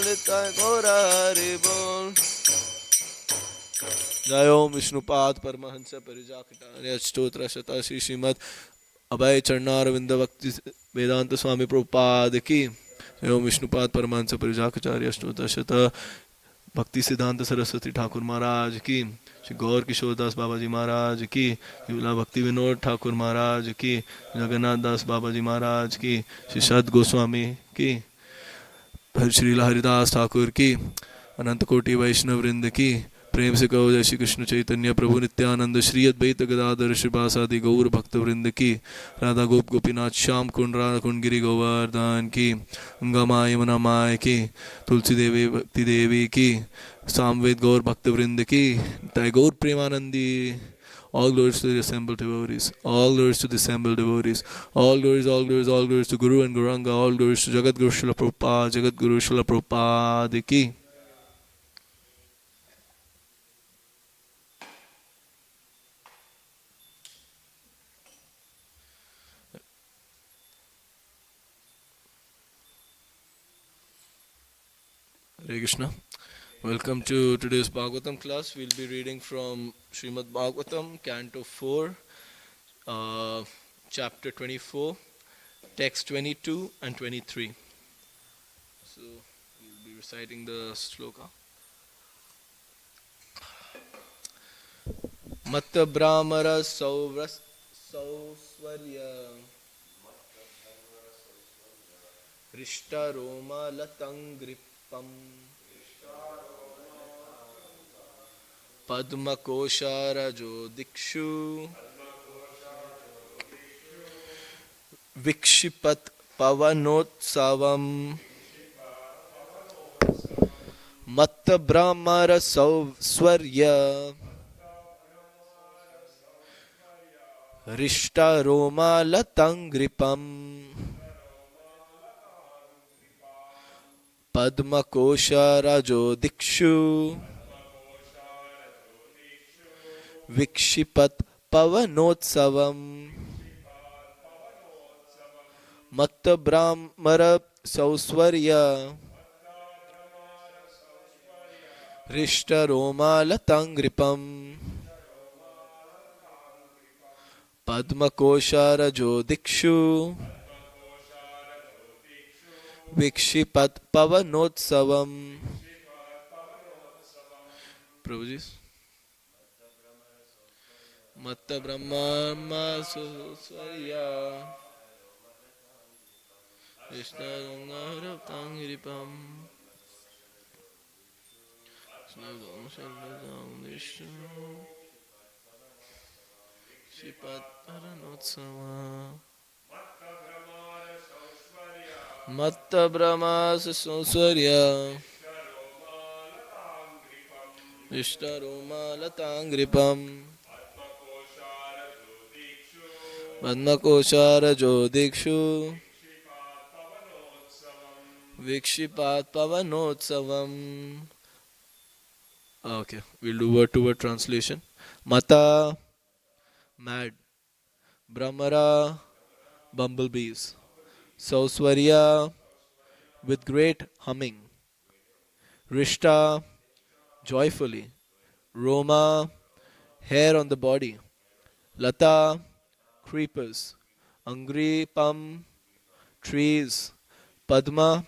Nitai Gaura Hari Bol. Jai Om Vishnupad Paramahansa Parijakatārya Stotra Shatashi Srimad Abhay Charnaravinda Bhakti Vedanta Swami Prabhupada ki. Jai Om Vishnupad Paramahansa Parijakatārya Stotra Shata Bhakti Siddhanta Saraswati Thakur Maharaj ki. Shri Gaur Kishore Das Babaji Maharaj ki. Shri Bhakti Vinod Thakur Maharaj ki. Jagannath Das Babaji Maharaj ki. Shri Shad Goswami ki. Shri Haridas Thakur ki. Anant Koti Vaishnav Vrinda ki. प्रेम से कहो जय श्री कृष्ण चैतन्य प्रभु नित्यानंद श्री अद्वैत गदाधर श्रीवासादि गौर भक्त वृंद की. राधा गोप गोपीनाथ श्याम कुंड राधा कुंड गिरी गोवर्धन की. गंगा माँ यमुना माँ की. तुलसी देवी भक्ति देवी की. सामवेद गौर भक्त वृंद की. गौर Premanandi. All glories to the assembled devotees. All glories to the assembled devotees. All glories, all glories, all glories to Guru and Gauranga. All glories to Jagat Guru Srila Prabhupada. Jagat Guru Srila Prabhupada ki. Hare Krishna. Welcome to today's Bhagavatam class. We'll be reading from Srimad Bhagavatam, Canto 4, Chapter 24, Text 22 and 23. So, we'll be reciting the sloka. Matta Brahmara Sausvarya Rishta Roma Latangripam Padma Kosharajo Dikshu Vikshipat Pavanotsavam Matta Brahmara Sausvarya Rishta Roma Latangripam Padma Kosharajo Dikshu Vikshipat Pavanotsavam Matta Brahmara Sausvarya Rishta Roma Latangripam Padma Kosharajo Dikshu Vikshipat Pavanotsavam. Prabhuji. Matta Brahma Susvarya Krishna Gangara Tangripam Snagam Shalladam Vishnu Shipat Paranotsava Matta Brahma Susvarya Krishna Roma Latangripam Padma Kosharajo Dikshu Vikshipat Pavanotsavam. Okay, we'll do word to word translation. Mata, mad. Brahmara, bumblebees. Sausvarya, with great humming. Rishta, joyfully. Roma, hair on the body. Lata, creepers. Angripam, trees. Padma,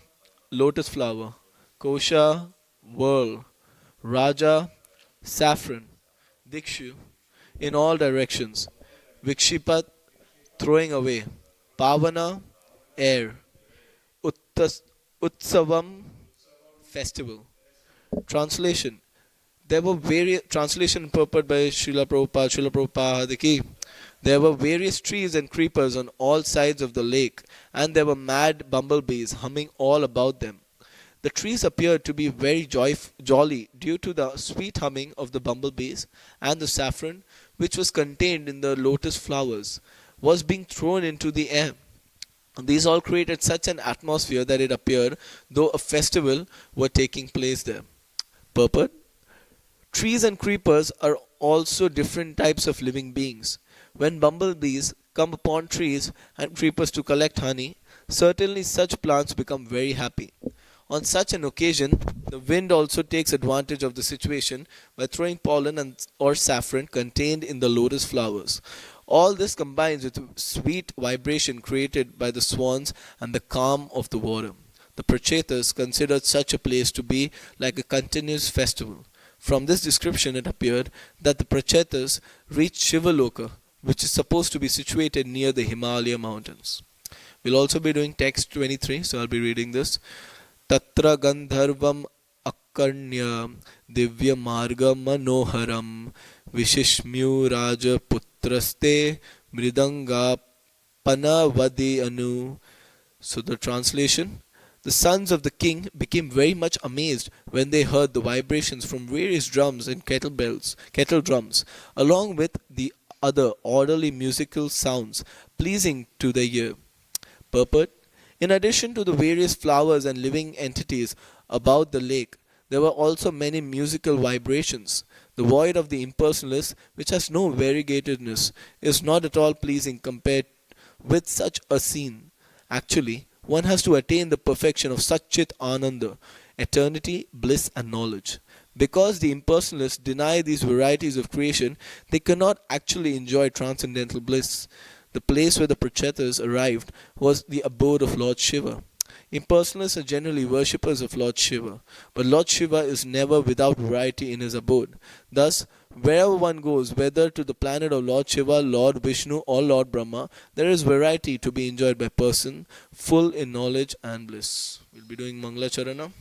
lotus flower. Kosha, whirl. Raja, saffron. Dikshu, in all directions. Vikshipat, throwing away. Pavana, air. Utsavam, festival. Translation. There were various translation purport by Srila Prabhupada ki. There were various trees and creepers on all sides of the lake, and there were mad bumblebees humming all about them. The trees appeared to be very jolly due to the sweet humming of the bumblebees, and the saffron, which was contained in the lotus flowers, was being thrown into the air. These all created such an atmosphere that it appeared though a festival were taking place there. Purport. Trees and creepers are also different types of living beings. When bumblebees come upon trees and creepers to collect honey, certainly such plants become very happy. On such an occasion, the wind also takes advantage of the situation by throwing pollen or saffron contained in the lotus flowers. All this combines with sweet vibration created by the swans and the calm of the water. The Prachetas considered such a place to be like a continuous festival. From this description, it appeared that the Prachetas reached Shivaloka, which is supposed to be situated near the Himalaya mountains. We'll also be doing text 23, so I'll be reading this. Tatra Gandharvam Akarnya Divya Marga Manoharam Vishishmyu Raja Putraste Mridanga Panavadi Anu. So the translation: the sons of the king became very much amazed when they heard the vibrations from various drums and kettle drums, along with the other orderly musical sounds pleasing to the ear. Purport: in addition to the various flowers and living entities about the lake, there were also many musical vibrations. The void of the impersonalist, which has no variegatedness, is not at all pleasing compared with such a scene. Actually, one has to attain the perfection of such Chit Ananda, eternity, bliss and knowledge. Because the impersonalists deny these varieties of creation, they cannot actually enjoy transcendental bliss. The place where the Prachetas arrived was the abode of Lord Shiva. Impersonalists are generally worshippers of Lord Shiva, but Lord Shiva is never without variety in his abode. Thus, wherever one goes, whether to the planet of Lord Shiva, Lord Vishnu or Lord Brahma, there is variety to be enjoyed by person, full in knowledge and bliss. We'll be doing Mangala Charana.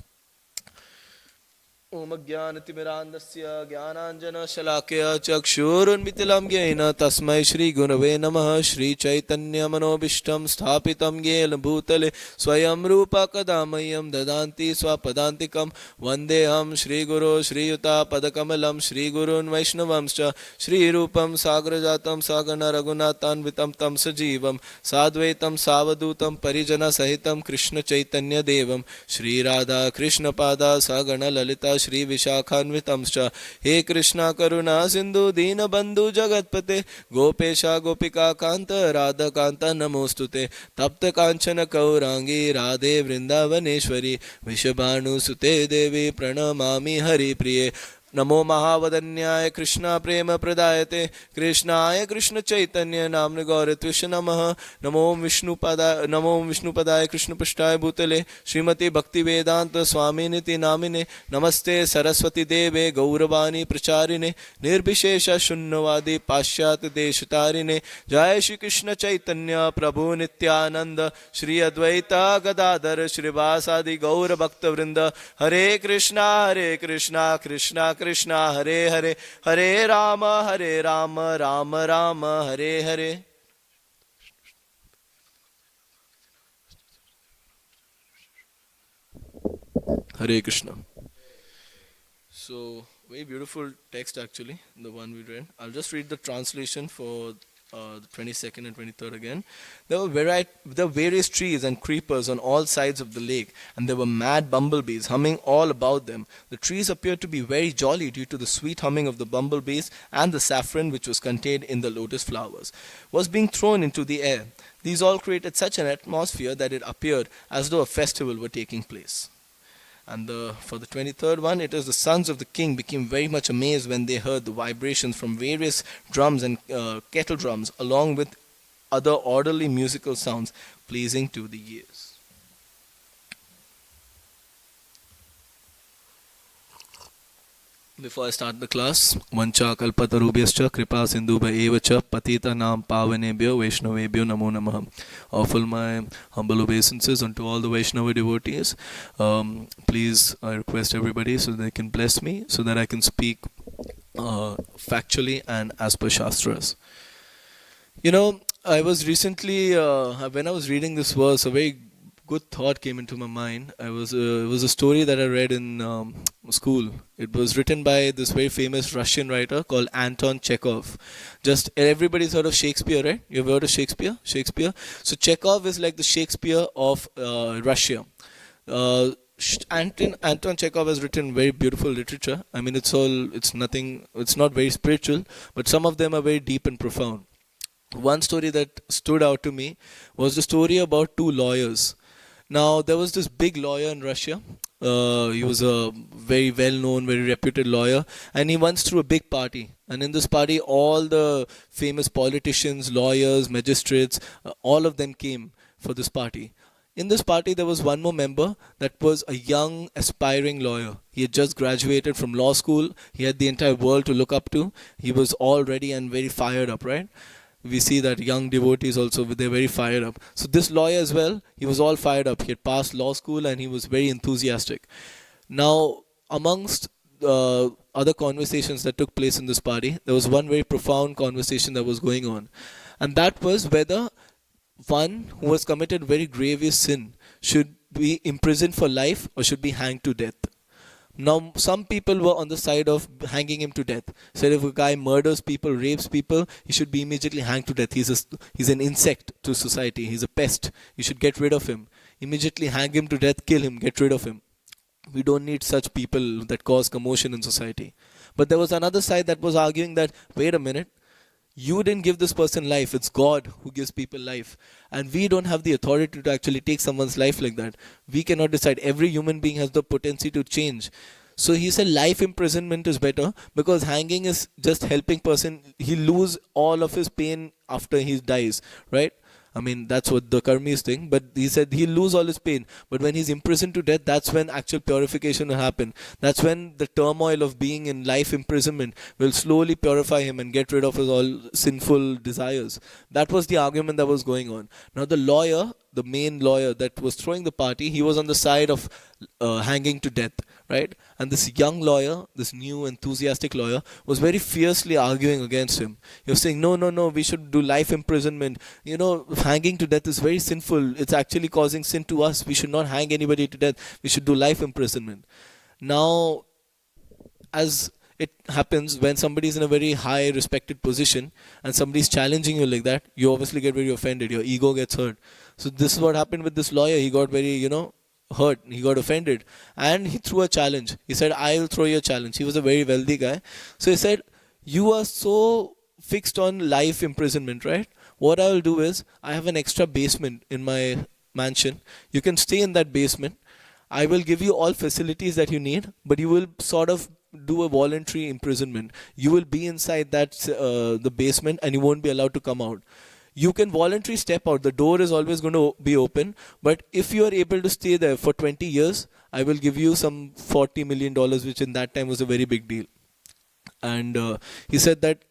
Om Jnanatimirandasya Jnananjana Shalakya Chakshurunmitilam Yena Tasmai Shri Gunave Namah Shri Chaitanya Manobishtam Sthapitam Yena Bhutale Swayam Rupa Kadamayam Dadanti Swapadantikam Vandeham Shri Guru Shri Yuta Padakamalam Shri Gurun Vaishnavamscha Shri Rupam Sagrajatam Sagana Raghunatan Vitam Tam Sajivam Sadvaitam Savadutam Parijana Sahitam Krishna Chaitanya Devam Shri Radha Krishna Pada Sagana Lalita Shri Vishakhanvitamscha He Krishna Karuna Sindhu Dina Bandhu Jagatpate Gopesha Gopika Kanta Radha Kanta Namostute Tapta Kanchana Kaurangi Radhe Vrindavaneshwari Vishabhanu Sute Devi Pranamami Hari Priye Namo Mahavadanyaya Krishna Prema Pradayate Krishnaya Krishna Chaitanya Namne Gauratvisha Namaha Namo Vishnu Padaya Krishna Pashtaya Bhutale Srimati Bhakti Vedanta Swami Niti Namine Namaste Saraswati Deve Gauravani Pracharine Nirbhishesha Shunnavadi Pashyat Deshatarine Jai Shri Krishna Chaitanya Prabhu Nityananda Shri Advaita Gadadhar Shri Vasadi Gaura Bhakta Vrinda Hare Krishna Krishna Krishna Hare Hare Hare Rama Rama Rama Hare Hare. Hare Krishna. So, very beautiful text actually, the one we read. I'll just read the translation for the 22nd and 23rd again. There were various trees and creepers on all sides of the lake, and there were mad bumblebees humming all about them. The trees appeared to be very jolly due to the sweet humming of the bumblebees, and the saffron which was contained in the lotus flowers was being thrown into the air. These all created such an atmosphere that it appeared as though a festival were taking place. And for the 23rd one, it is the sons of the king became very much amazed when they heard the vibrations from various drums and kettle drums, along with other orderly musical sounds pleasing to the ears. Before I start the class, Vancha kalpatarubhyascha kripa sindhubha evacha patita nam pavanebhyo vaishnavebhyo namo namah. Offer my humble obeisances unto all the Vaishnava devotees. Please, I request everybody so they can bless me, so that I can speak factually and as per Shastras. You know, I was recently, when I was reading this verse, a very good thought came into my mind. It was a story that I read in school. It was written by this very famous Russian writer called Anton Chekhov. Just everybody's heard of Shakespeare, right? You've heard of Shakespeare? So Chekhov is like the Shakespeare of Russia. Anton Chekhov has written very beautiful literature. I mean, it's not very spiritual, but some of them are very deep and profound. One story that stood out to me was the story about two lawyers. Now, there was this big lawyer in Russia. He was a very well-known, very reputed lawyer, and he once threw a big party. And in this party, all the famous politicians, lawyers, magistrates, all of them came for this party. In this party, there was one more member that was a young, aspiring lawyer. He had just graduated from law school. He had the entire world to look up to. He was all ready and very fired up, right? We see that young devotees also, they're very fired up. So this lawyer as well, he was all fired up. He had passed law school and he was very enthusiastic. Now, amongst other conversations that took place in this party, there was one very profound conversation that was going on. And that was whether one who has committed very grievous sin should be imprisoned for life or should be hanged to death. Now, some people were on the side of hanging him to death. Said if a guy murders people, rapes people, he should be immediately hanged to death. He's an insect to society. He's a pest. You should get rid of him. Immediately hang him to death, kill him, get rid of him. We don't need such people that cause commotion in society. But there was another side that was arguing that, wait a minute, you didn't give this person life. It's God who gives people life. And we don't have the authority to actually take someone's life like that. We cannot decide. Every human being has the potency to change. So he said life imprisonment is better because hanging is just helping person. He lose all of his pain after he dies, right? I mean, that's what the Karmis think. But he said he'll lose all his pain. But when he's imprisoned to death, that's when actual purification will happen. That's when the turmoil of being in life imprisonment will slowly purify him and get rid of his all sinful desires. That was the argument that was going on. Now the lawyer, the main lawyer that was throwing the party, he was on the side of hanging to death, right? And this young lawyer, this new enthusiastic lawyer, was very fiercely arguing against him. He was saying, no, we should do life imprisonment. You know, hanging to death is very sinful. It's actually causing sin to us. We should not hang anybody to death. We should do life imprisonment. Now, as it happens, when somebody is in a very high respected position and somebody is challenging you like that, you obviously get very offended. Your ego gets hurt. So this is what happened with this lawyer. He got very, hurt. He got offended. And he threw a challenge. He said, I will throw you a challenge. He was a very wealthy guy. So he said, you are so fixed on life imprisonment, right? What I will do is, I have an extra basement in my mansion. You can stay in that basement. I will give you all facilities that you need, but you will sort of do a voluntary imprisonment. You will be inside that the basement and you won't be allowed to come out. You can voluntarily step out. The door is always going to be open. But if you are able to stay there for 20 years, I will give you some $40 million, which in that time was a very big deal. And he said that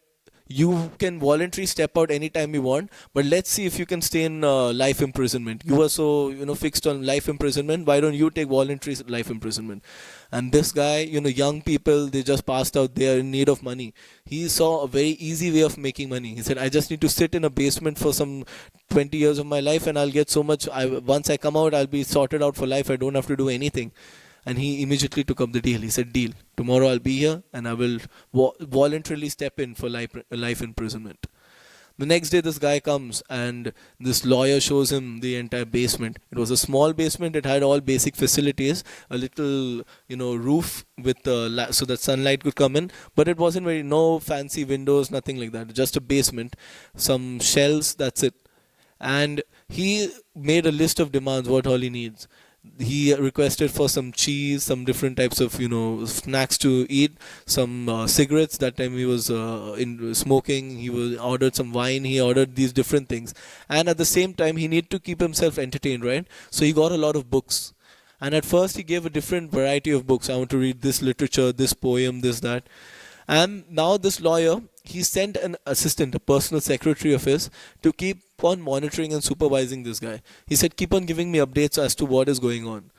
you can voluntarily step out anytime you want, but let's see if you can stay in life imprisonment. You are so, fixed on life imprisonment. Why don't you take voluntary life imprisonment? And this guy, young people, they just passed out. They are in need of money. He saw a very easy way of making money. He said, I just need to sit in a basement for some 20 years of my life and I'll get so much. Once I come out, I'll be sorted out for life. I don't have to do anything. And he immediately took up the deal. He said, deal. Tomorrow I'll be here and I will voluntarily step in for life imprisonment. The next day this guy comes and this lawyer shows him the entire basement. It was a small basement. It had all basic facilities, a little, roof with so that sunlight could come in. But it wasn't no fancy windows, nothing like that. Just a basement, some shelves, that's it. And he made a list of demands, what all he needs. He requested for some cheese, some different types of, snacks to eat, some cigarettes. That time he was smoking. He ordered some wine. He ordered these different things. And at the same time, he needed to keep himself entertained, right? So he got a lot of books. And at first, he gave a different variety of books. I want to read this literature, this poem, this, that. And now this lawyer, he sent an assistant, a personal secretary of his, to keep on monitoring and supervising this guy. He said, keep on giving me updates as to what is going on.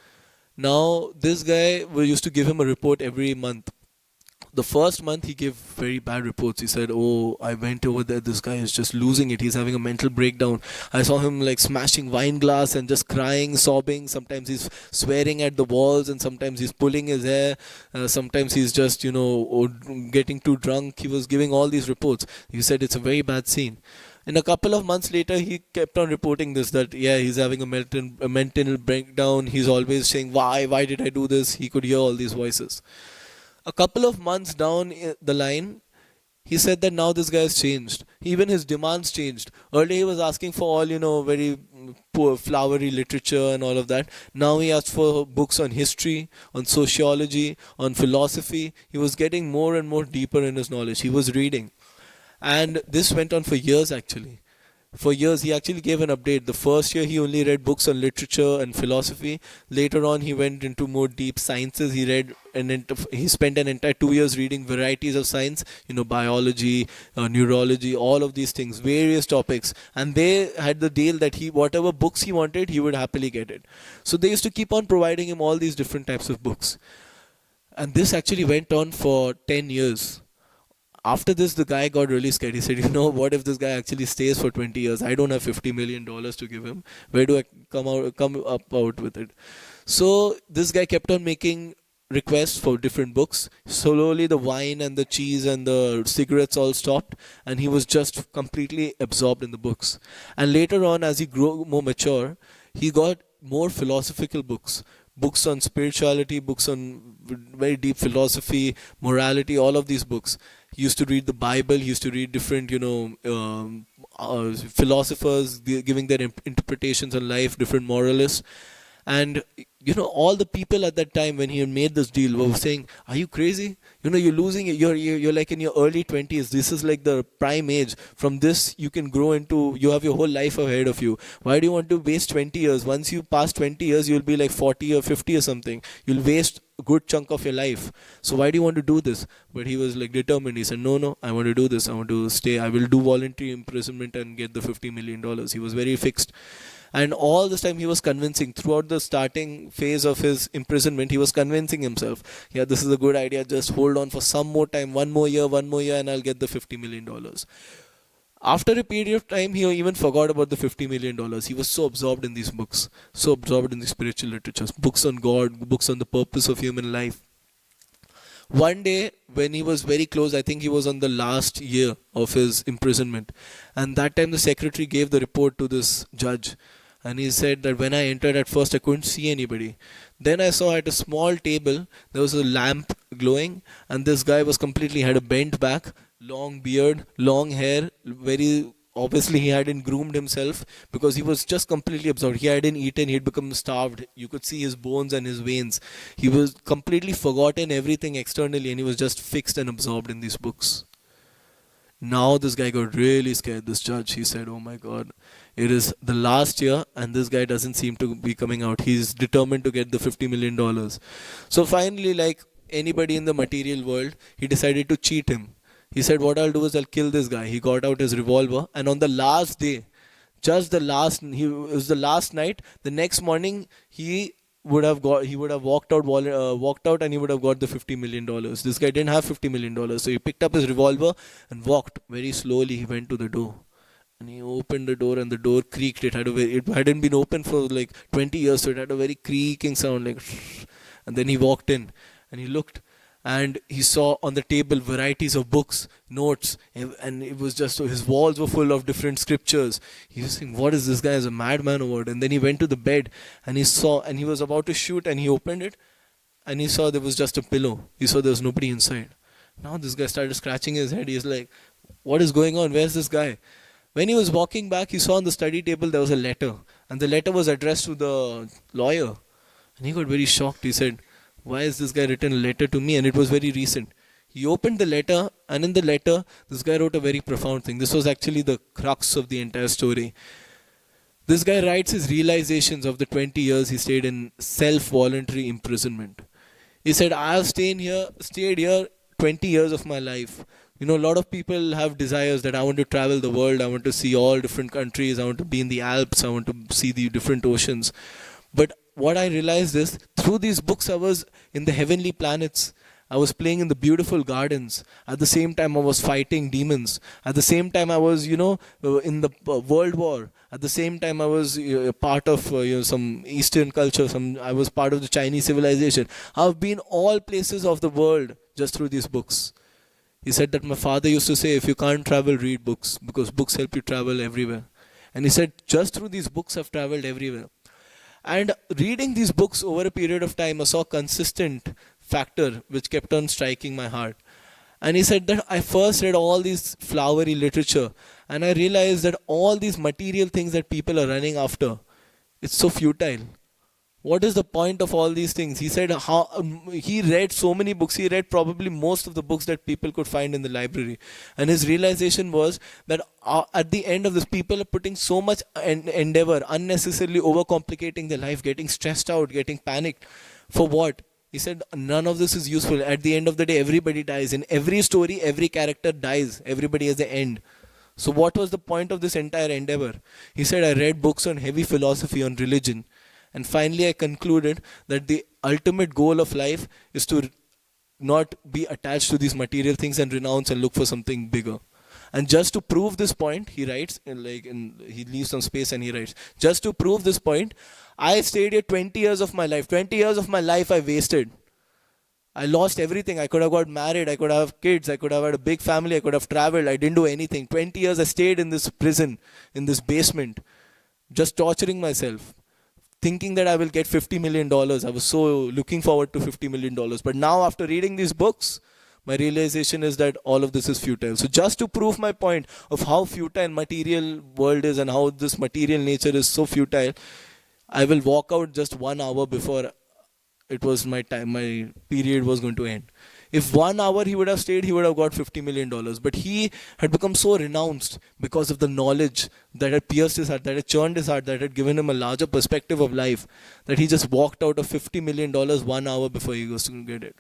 Now, this guy, we used to give him a report every month. The first month, he gave very bad reports. He said, I went over there. This guy is just losing it. He's having a mental breakdown. I saw him smashing wine glass and just crying, sobbing. Sometimes he's swearing at the walls and sometimes he's pulling his hair. Sometimes he's just, getting too drunk. He was giving all these reports. He said it's a very bad scene. And a couple of months later, he kept on reporting this, that, he's having a mental breakdown. He's always saying, why did I do this? He could hear all these voices. A couple of months down the line, He said that now this guy has changed. Even his demands changed. Earlier he was asking for all, very poor, flowery literature and all of that. Now he asked for books on history, on sociology, on philosophy. He was getting more and more deeper in his knowledge. He was reading. And this went on for years actually. For years, he actually gave an update. The first year, he only read books on literature and philosophy. Later on, he went into more deep sciences. He spent an entire 2 years reading varieties of science, biology, neurology, all of these things, various topics. And they had the deal that whatever books he wanted, he would happily get it. So they used to keep on providing him all these different types of books. And this actually went on for 10 years. After this, the guy got really scared. He said, what if this guy actually stays for 20 years? I don't have $50 million to give him. Where do I come up with it? So this guy kept on making requests for different books. Slowly the wine and the cheese and the cigarettes all stopped, and he was just completely absorbed in the books. And later on, as he grew more mature, he got more philosophical books. Books on spirituality, books on very deep philosophy, morality, all of these books. He used to read the Bible. He used to read different, philosophers giving their interpretations on life, different moralists. And, all the people at that time when he had made this deal were saying, are you crazy? You're losing it. You're like in your early 20s. This is like the prime age. From this, you can grow into, you have your whole life ahead of you. Why do you want to waste 20 years? Once you pass 20 years, you'll be like 40 or 50 or something. You'll waste a good chunk of your life. So why do you want to do this? But he was like determined. He said, no, I want to do this. I want to stay. I will do voluntary imprisonment and get the $50 million. He was very fixed. And all this time he was convincing, throughout the starting phase of his imprisonment, he was convincing himself, this is a good idea, just hold on for some more time, one more year, and I'll get the $50 million. After a period of time, he even forgot about the $50 million. He was so absorbed in these books, so absorbed in the spiritual literatures, books on God, books on the purpose of human life. One day, when he was very close, I think he was on the last year of his imprisonment, and that time the secretary gave the report to this judge. And he said that when I entered at first, I couldn't see anybody. Then I saw at a small table, there was a lamp glowing, and this guy had a bent back, long beard, long hair, very obviously he hadn't groomed himself because he was just completely absorbed. He hadn't eaten, he'd become starved. You could see his bones and his veins. He was completely forgotten everything externally, and he was just fixed and absorbed in these books. Now this guy got really scared, this judge. He said, oh my God, it is the last year and this guy doesn't seem to be coming out. He's determined to get the $50 million. So finally, like anybody in the material world, he decided to cheat him. He said, what I'll do is I'll kill this guy. He got out his revolver, and on the last day, it was the last night, the next morning, he would have walked out and he would have got the $50 million. This guy didn't have $50 million. So he picked up his revolver and walked very slowly. He went to the door and he opened the door, and the door creaked. It hadn't been open for like 20 years. So it had a very creaking sound, like, and then he walked in and he looked, and he saw on the table varieties of books, notes, and it was just, so his walls were full of different scriptures. He was saying, what is this guy, as a madman or what? And then he went to the bed and he was about to shoot, and he opened it and he saw there was just a pillow. He saw there was nobody inside. Now this guy started scratching his head. He's like, what is going on? Where's this guy? When he was walking back, he saw on the study table there was a letter, and the letter was addressed to the lawyer. And he got very shocked. He said, why has this guy written a letter to me? And it was very recent. He opened the letter, and in the letter, this guy wrote a very profound thing. This was actually the crux of the entire story. This guy writes his realizations of the 20 years he stayed in self-voluntary imprisonment. He said, I have stayed here 20 years of my life. A lot of people have desires that I want to travel the world. I want to see all different countries. I want to be in the Alps. I want to see the different oceans. But what I realized is, through these books, I was in the heavenly planets. I was playing in the beautiful gardens. At the same time, I was fighting demons. At the same time, I was, in the World War. At the same time, I was part of some Eastern culture. I was part of the Chinese civilization. I've been all places of the world just through these books. He said that my father used to say, if you can't travel, read books, because books help you travel everywhere. And he said, just through these books, I've traveled everywhere. And reading these books over a period of time, I saw a consistent factor which kept on striking my heart. And he said that I first read all these flowery literature and I realized that all these material things that people are running after, it's so futile. What is the point of all these things? He said how he read so many books. He read probably most of the books that people could find in the library, and his realization was that at the end of this, people are putting so much endeavor, unnecessarily overcomplicating their life, getting stressed out, getting panicked. For what? He said none of this is useful. At the end of the day, everybody dies. In every story, every character dies. Everybody has the end. So what was the point of this entire endeavor? He said, I read books on heavy philosophy, on religion. And finally, I concluded that the ultimate goal of life is to not be attached to these material things and renounce and look for something bigger. And just to prove this point, he writes, he leaves some space and he writes, just to prove this point, I stayed here 20 years of my life. 20 years of my life I wasted. I lost everything. I could have got married. I could have kids. I could have had a big family. I could have traveled. I didn't do anything. 20 years I stayed in this prison, in this basement, just torturing myself, thinking that I will get $50 million. I was so looking forward to $50 million. But now after reading these books, my realization is that all of this is futile. So just to prove my point of how futile material world is and how this material nature is so futile, I will walk out just 1 hour before it was my time, my period was going to end. If 1 hour he would have stayed, he would have got $50 million. But he had become so renounced because of the knowledge that had pierced his heart, that had churned his heart, that had given him a larger perspective of life, that he just walked out of $50 million 1 hour before he goes to get it.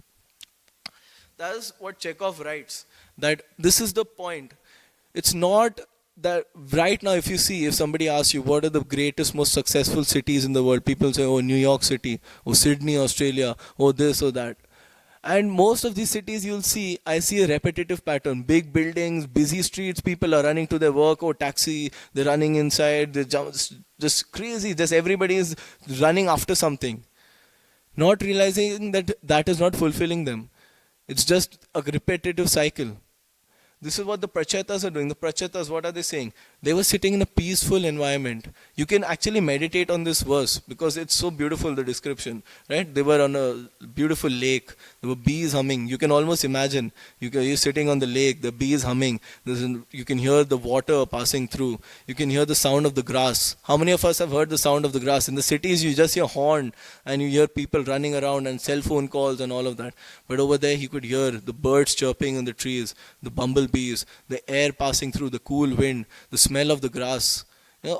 That is what Chekhov writes, that this is the point. It's not that right now, if you see, if somebody asks you what are the greatest, most successful cities in the world, people say, oh, New York City, oh, Sydney, Australia, oh, this or that. And most of these cities you'll see, I see a repetitive pattern. Big buildings, busy streets, people are running to their work or taxi, they're running inside, they're just crazy, just everybody is running after something. Not realizing that that is not fulfilling them. It's just a repetitive cycle. This is what the Prachetas are doing. The Prachetas, what are they saying? They were sitting in a peaceful environment. You can actually meditate on this verse because it's so beautiful, the description. Right? They were on a beautiful lake. There were bees humming. You can almost imagine. You're sitting on the lake, the bees humming. You can hear the water passing through. You can hear the sound of the grass. How many of us have heard the sound of the grass? In the cities, you just hear horn and you hear people running around and cell phone calls and all of that. But over there, he could hear the birds chirping in the trees, the bumblebees, the air passing through, the cool wind, the smell of the grass,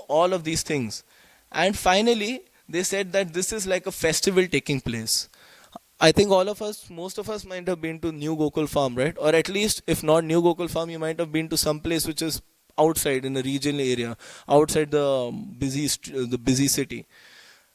all of these things. And finally, they said that this is like a festival taking place. I think all of us, most of us might have been to New Gokul Farm, right? Or at least, if not New Gokul Farm, you might have been to some place which is outside in a regional area, outside the busy city.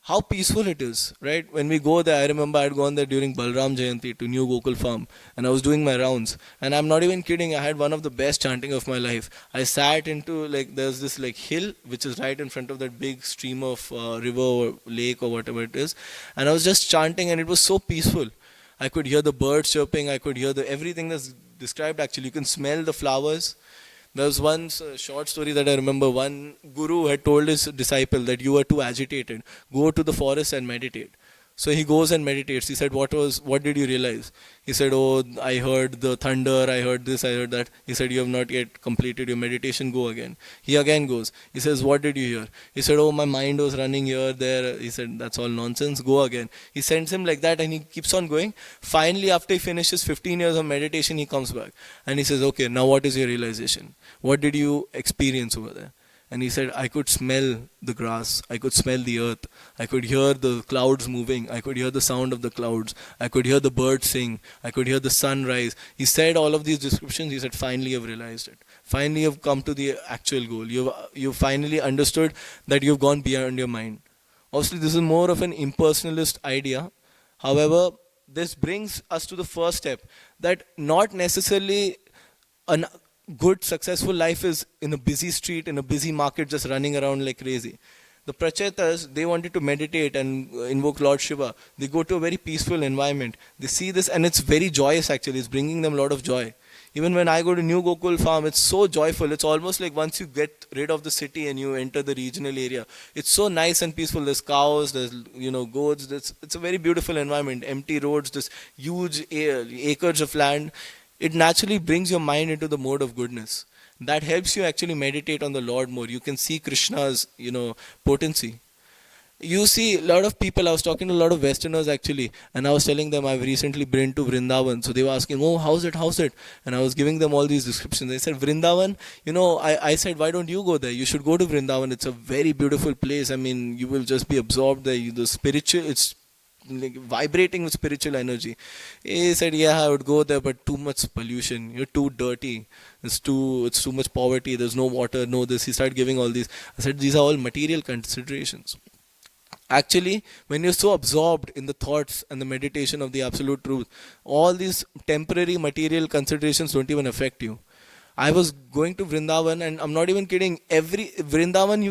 How peaceful it is, right? When we go there, I remember I'd gone there during Balram Jayanti to New Gokul Farm and I was doing my rounds. And I'm not even kidding, I had one of the best chanting of my life. I sat into, there's this hill which is right in front of that big stream of river or lake or whatever it is. And I was just chanting and it was so peaceful. I could hear the birds chirping, I could hear everything that's described actually. You can smell the flowers. There was one short story that I remember. One guru had told his disciple that you are too agitated. Go to the forest and meditate. So he goes and meditates. He said, what did you realize? He said, oh, I heard the thunder, I heard this, I heard that. He said, you have not yet completed your meditation, go again. He again goes. He says, what did you hear? He said, oh, my mind was running here, there. He said, that's all nonsense, go again. He sends him like that and he keeps on going. Finally, after he finishes 15 years of meditation, he comes back. And he says, okay, now what is your realization? What did you experience over there? And he said, I could smell the grass, I could smell the earth, I could hear the clouds moving, I could hear the sound of the clouds, I could hear the birds sing, I could hear the sun rise. He said all of these descriptions. He said, finally you've realized it. Finally you've come to the actual goal. You've finally understood that you've gone beyond your mind. Obviously this is more of an impersonalist idea. However, this brings us to the first step, that not necessarily an good, successful life is in a busy street, in a busy market, just running around like crazy. The Prachetas, they wanted to meditate and invoke Lord Shiva. They go to a very peaceful environment. They see this and it's very joyous actually. It's bringing them a lot of joy. Even when I go to New Gokul Farm, it's so joyful. It's almost like once you get rid of the city and you enter the regional area, it's so nice and peaceful. There's cows, there's goats. It's a very beautiful environment. Empty roads, this huge acres of land. it naturally brings your mind into the mode of goodness. That helps you actually meditate on the Lord more. You can see Krishna's, potency. You see a lot of people, I was talking to a lot of Westerners actually, and I was telling them I've recently been to Vrindavan. So they were asking, oh, how's it? And I was giving them all these descriptions. They said, Vrindavan, I said, why don't you go there? You should go to Vrindavan. It's a very beautiful place. I mean, you will just be absorbed there. The spiritual, it's like vibrating with spiritual energy. He said, yeah, I would go there, but too much pollution. You're too dirty. It's too much poverty. There's no water, no this. He started giving all these. I said, these are all material considerations. Actually, when you're so absorbed in the thoughts and the meditation of the absolute truth, all these temporary material considerations don't even affect you. I was going to Vrindavan, and I'm not even kidding. Every Vrindavan,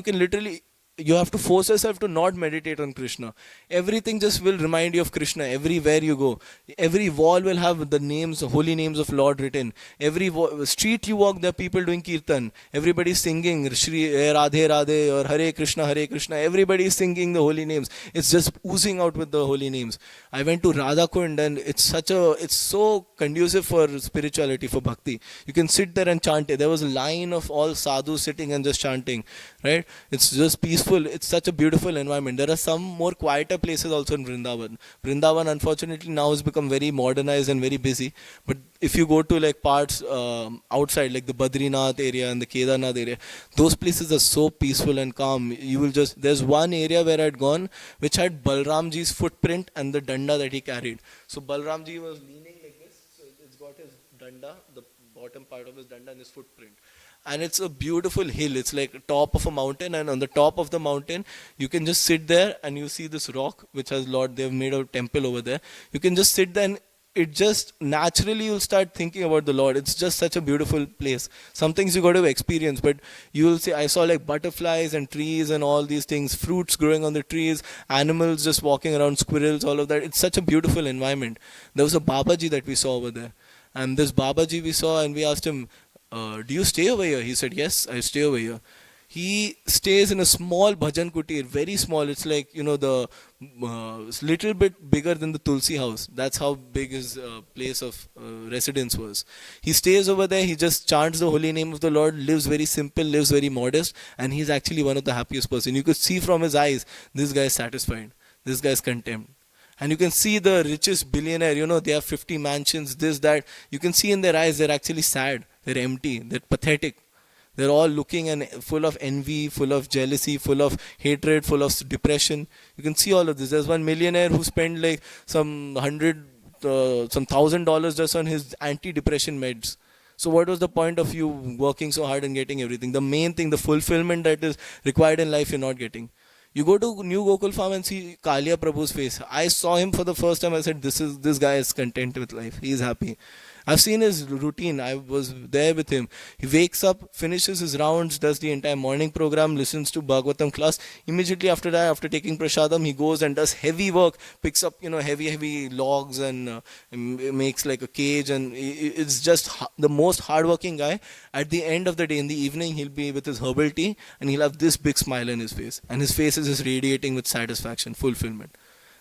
you have to force yourself to not meditate on Krishna. Everything just will remind you of Krishna everywhere you go. Every wall will have the names, the holy names of Lord written. Every street you walk, there are people doing kirtan. Everybody is singing Shri Radhe Radhe or Hare Krishna Hare Krishna. Everybody is singing the holy names. It's just oozing out with the holy names. I went to Radhakund, and it's so conducive for spirituality, for bhakti. You can sit there and chant. There was a line of all sadhus sitting and just chanting, right? It's just peaceful. It's such a beautiful environment. There are some more quieter places also in Vrindavan. Vrindavan, unfortunately, now has become very modernized and very busy. But if you go to like parts outside, like the Badrinath area and the Kedarnath area, those places are so peaceful and calm. There's one area where I'd gone which had Balramji's footprint and the danda that he carried. So Balramji was leaning like this. So it's got his danda, the bottom part of his danda, and his footprint. And it's a beautiful hill. It's like top of a mountain, and on the top of the mountain you can just sit there and you see this rock which has Lord. They've made a temple over there. You can just sit there, and it just naturally you'll start thinking about the Lord. It's just such a beautiful place. Some things you got to experience, but you will see, I saw like butterflies and trees and all these things, fruits growing on the trees, animals just walking around, squirrels, all of that. It's such a beautiful environment. There was a Babaji that we saw over there, and this Babaji we saw, and we asked him, do you stay over here? He said, yes, I stay over here. He stays in a small bhajan kutir, very small. It's like, the little bit bigger than the Tulsi house. That's how big his place of residence was. He stays over there. He just chants the holy name of the Lord, lives very simple, lives very modest, and he's actually one of the happiest person. You could see from his eyes, this guy is satisfied. This guy is content. And you can see the richest billionaire, they have 50 mansions, this, that. You can see in their eyes, they're actually sad. They're empty. They're pathetic. They're all looking and full of envy, full of jealousy, full of hatred, full of depression. You can see all of this. There's one millionaire who spent like some $1,000 just on his anti-depression meds. So what was the point of you working so hard and getting everything? The main thing, the fulfillment that is required in life, you're not getting. You go to New Gokul Farm and see Kalia Prabhu's face. I saw him for the first time. I said, this guy is content with life. He is happy. I've seen his routine. I was there with him. He wakes up, finishes his rounds, does the entire morning program, listens to Bhagavatam class. Immediately after that, after taking prasadam, he goes and does heavy work, picks up heavy logs and makes like a cage. And it's just the most hardworking guy. At the end of the day, in the evening, he'll be with his herbal tea and he'll have this big smile on his face. And his face is just radiating with satisfaction, fulfillment.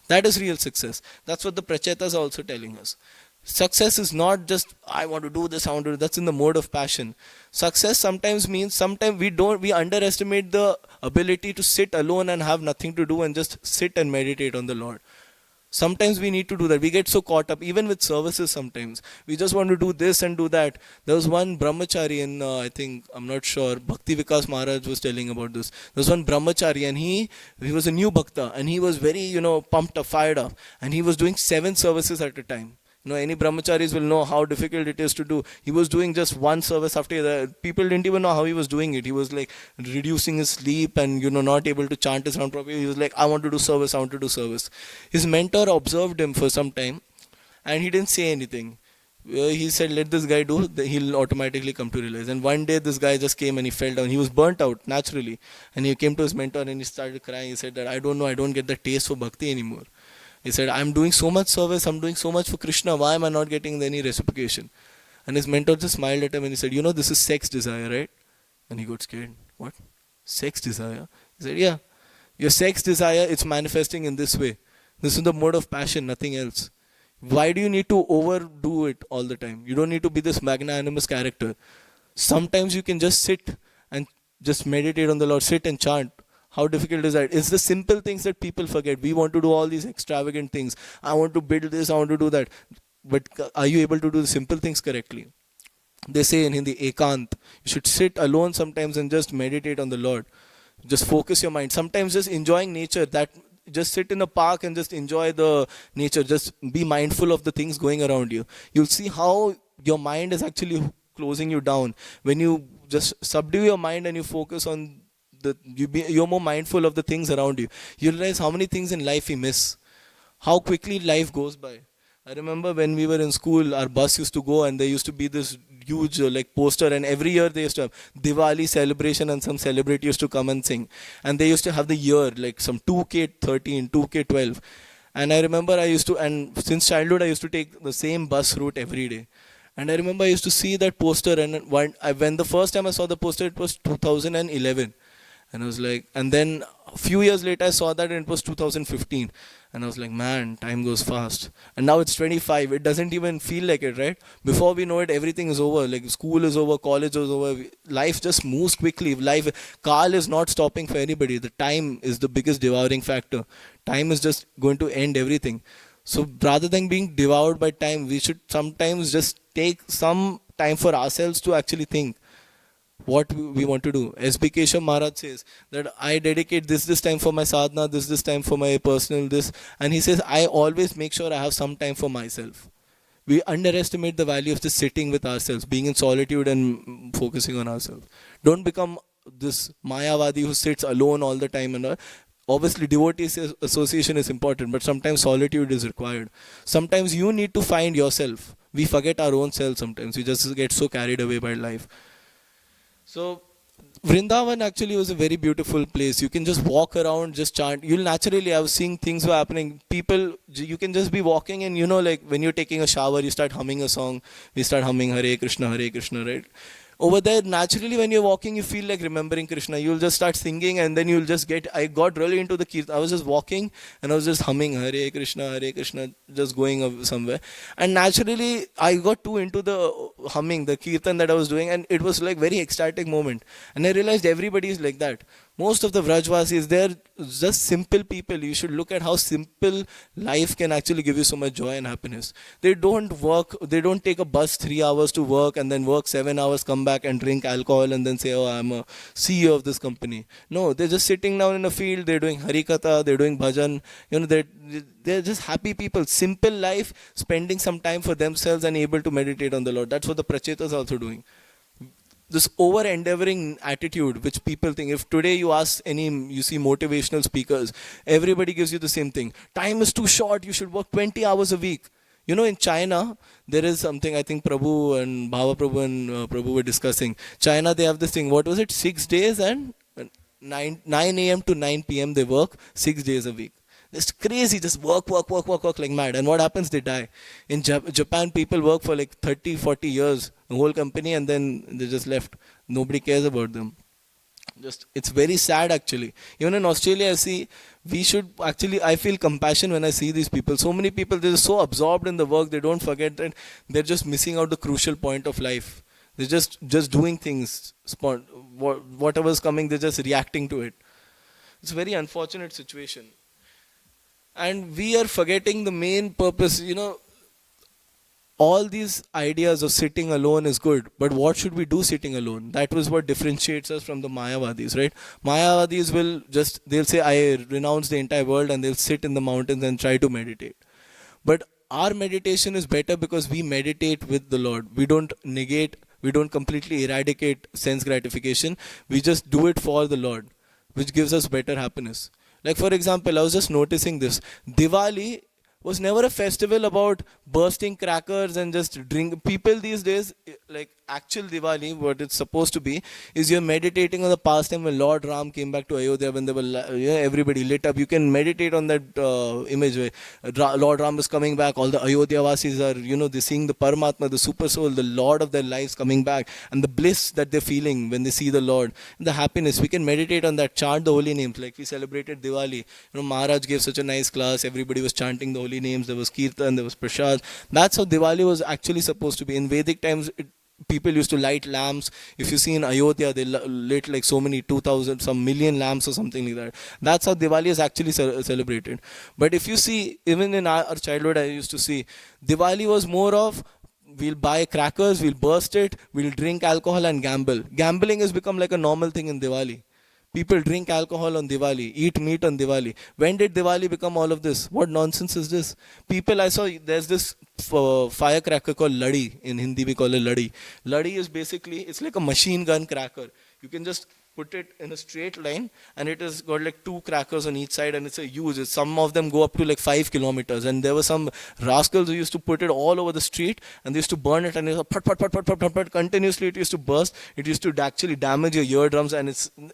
That is real success. That's what the Prachetas are also telling us. Success is not just, I want to do this, I want to do that's in the mode of passion. Success sometimes means, we underestimate the ability to sit alone and have nothing to do and just sit and meditate on the Lord. Sometimes we need to do that. We get so caught up, even with services sometimes. We just want to do this and do that. There was one brahmachari in, I'm not sure, Bhakti Vikas Maharaj was telling about this. There was one brahmachari and he was a new bhakta and he was very, pumped up, fired up. And he was doing 7 services at a time. Any brahmacharis will know how difficult it is to do. He was doing just one service after that. People didn't even know how he was doing it. He was like reducing his sleep and, not able to chant his round properly. He was like, I want to do service, I want to do service. His mentor observed him for some time and he didn't say anything. He said, let this guy do, he'll automatically come to realize. And one day this guy just came and he fell down. He was burnt out naturally. And he came to his mentor and he started crying. He said that, I don't get the taste for bhakti anymore. He said, I'm doing so much service, I'm doing so much for Krishna, why am I not getting any reciprocation? And his mentor just smiled at him and he said, this is sex desire, right? And he got scared. What? Sex desire? He said, yeah. Your sex desire, it's manifesting in this way. This is the mode of passion, nothing else. Why do you need to overdo it all the time? You don't need to be this magnanimous character. Sometimes you can just sit and just meditate on the Lord, sit and chant. How difficult is that? It's the simple things that people forget. We want to do all these extravagant things. I want to build this, I want to do that. But are you able to do the simple things correctly? They say in Hindi, ekant. You should sit alone sometimes and just meditate on the Lord. Just focus your mind. Sometimes just enjoying nature. That just sit in a park and just enjoy the nature. Just be mindful of the things going around you. You'll see how your mind is actually closing you down. When you just subdue your mind and you focus on you're more mindful of the things around you. You realize how many things in life we miss. How quickly life goes by. I remember when we were in school, our bus used to go and there used to be this huge like poster, and every year they used to have Diwali celebration and some celebrity used to come and sing. And they used to have the year, like some 2K13, 2K12. And I remember and since childhood I used to take the same bus route every day. And I remember I used to see that poster, and when the first time I saw the poster, it was 2011. And I was like, and then a few years later I saw that and it was 2015. And I was like, man, time goes fast. And now it's 25. It doesn't even feel like it, right? Before we know it, everything is over. Like school is over, college is over. Life just moves quickly. Kal is not stopping for anybody. The time is the biggest devouring factor. Time is just going to end everything. So rather than being devoured by time, we should sometimes just take some time for ourselves to actually think what we want to do. S.B. Keshav Maharaj says that I dedicate this time for my sadhana, this time for my personal this. And he says, I always make sure I have some time for myself. We underestimate the value of just sitting with ourselves, being in solitude and focusing on ourselves. Don't become this Mayavadi who sits alone all the time. And obviously devotee association is important, but sometimes solitude is required. Sometimes you need to find yourself. We forget our own self sometimes. We just get so carried away by life. So Vrindavan actually was a very beautiful place. You can just walk around, just chant. You'll naturally, I was seeing things were happening. People, you can just be walking and like when you're taking a shower, you start humming a song. We start humming Hare Krishna, right? Over there, naturally, when you're walking, you feel like remembering Krishna. You'll just start singing and then you'll just I got really into the kirtan. I was just walking and I was just humming Hare Krishna, just going somewhere. And naturally, I got too into the humming, the kirtan that I was doing, and it was like very ecstatic moment. And I realized everybody is like that. Most of the Vrajvasis, they're just simple people. You should look at how simple life can actually give you so much joy and happiness. They don't take a bus 3 hours to work and then work 7 hours, come back and drink alcohol and then say, oh, I'm a CEO of this company. No, they're just sitting down in a field, they're doing Harikatha, they're doing bhajan. They're just happy people. Simple life, spending some time for themselves and able to meditate on the Lord. That's what the Prachetas are also doing. This over-endeavoring attitude, which people think, if today you see motivational speakers, everybody gives you the same thing. Time is too short, you should work 20 hours a week. In China, there is something, I think Prabhu and Bhava Prabhu and Prabhu were discussing. China, they have this thing, what was it, 6 days and 9 a.m. to 9 p.m. they work, 6 days a week. It's crazy, just work like mad. And what happens? They die. In Japan, people work for like 30, 40 years, the whole company, and then they just left. Nobody cares about them. It's very sad actually. Even in Australia, I feel compassion when I see these people. So many people, they're so absorbed in the work, they don't forget that they're just missing out the crucial point of life. They're just doing things, whatever's coming, they're just reacting to it. It's a very unfortunate situation. And we are forgetting the main purpose. All these ideas of sitting alone is good, but what should we do sitting alone? That was what differentiates us from the Mayavadis, right? Mayavadis they'll say, I renounce the entire world, and they'll sit in the mountains and try to meditate. But our meditation is better because we meditate with the Lord. We don't completely eradicate sense gratification. We just do it for the Lord, which gives us better happiness. Like for example, I was just noticing this. Diwali was never a festival about bursting crackers and just drink. People these days, like actual Diwali, what it's supposed to be, is you're meditating on the past time when Lord Ram came back to Ayodhya, when they were, everybody lit up. You can meditate on that image where Lord Ram is coming back, all the Ayodhya Vasis are, they're seeing the Paramatma, the super soul, the Lord of their lives coming back, and the bliss that they're feeling when they see the Lord, and the happiness. We can meditate on that, chant the holy names, like we celebrated Diwali. Maharaj gave such a nice class, everybody was chanting the holy names, there was Kirtan, there was Prasad. That's how Diwali was actually supposed to be. In Vedic times, people used to light lamps. If you see in Ayodhya, they lit like so many 2,000, some million lamps or something like that. That's how Diwali is actually celebrated. But if you see, even in our childhood, I used to see, Diwali was more of, we'll buy crackers, we'll burst it, we'll drink alcohol and gamble. Gambling has become like a normal thing in Diwali. People drink alcohol on Diwali, eat meat on Diwali. When did Diwali become all of this? What nonsense is this? People, I saw, there's this firecracker called Ladi. In Hindi we call it Ladi. Ladi is basically, it's like a machine gun cracker. You can just put it in a straight line, and it has got like 2 crackers on each side, and it's a huge. Some of them go up to like 5 kilometers. And there were some rascals who used to put it all over the street, and they used to burn it, and it was put, put, put, put, put, put, put, continuously. It used to burst. It used to actually damage your eardrums, and